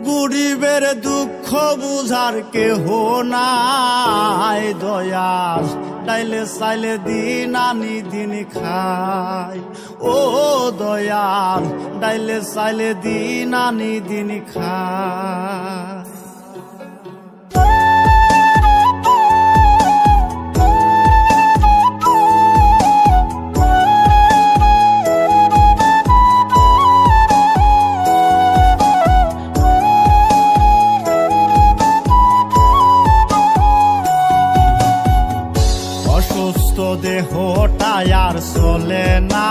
গরিবের দুঃখ বুঝার কেহ নাই দয়াল, ডাইলে চাইলে দিন আনি দিন খায়। ও দয়াল, ডাইলে চাইলে দিন আনি দিন খায়। অসুস্থ দেহটাই আর চলে না,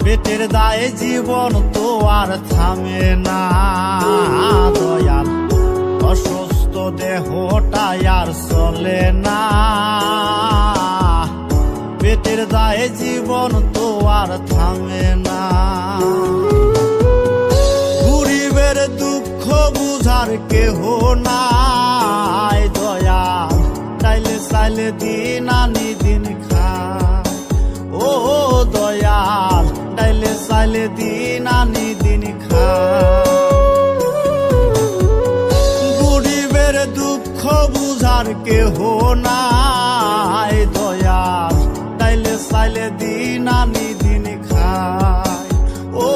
পেটের দায়ে জীবন তো আর থামে না দয়াল। অসুস্থ দেহটাই আর চলে না, পেটের দায়ে জীবন তো আর থামে না। গরিবের দুঃখ বুঝার কেহ নাই দয়াল, ডাইলে চাইলে দিন আনি দিন খায়। ও দয়াল, ডাইলে চাইলে দিন আনি দিন খায়। গরিবের দুঃখ বুঝার কেহ নাই দয়াল, ডাইলে চাইলে দিন আনি দিন খায়। ও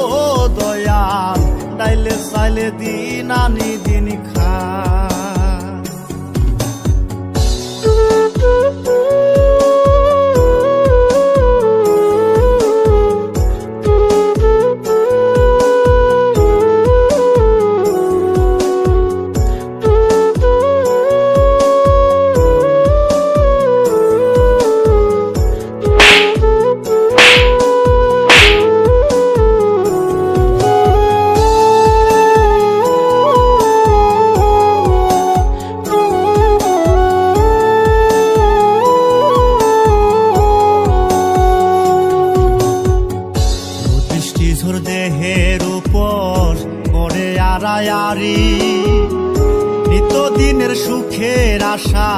দয়াল, ডাইলে চাইলে দিন আনি দিন খায়। দেহের উপর করে আড়ায়ারি, নিত্যদিনের সুখের আশা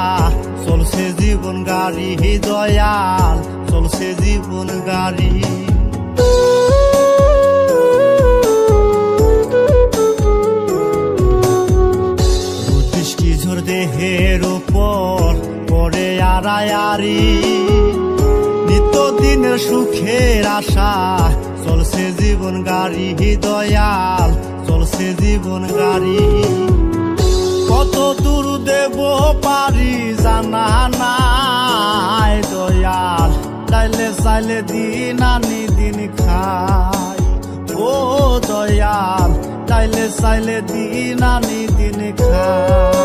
চলছে জীবন গাড়ি দয়াল, চলছে জীবন গাড়ি। দৃষ্টিঝোর দেহের উপর করে আড়ায়ারি, নিত্যদিনের সুখের আশা চলছে জীবন গাড়ি দয়াল, চলছে জীবন গাড়ি। কত দূর দেব পারি জানা নাই দয়াল, ডাইলে চাইলে দিন আনি দিন খায়। ও দয়াল, ডাইলে চাইলে দিন আনি দিন খায়।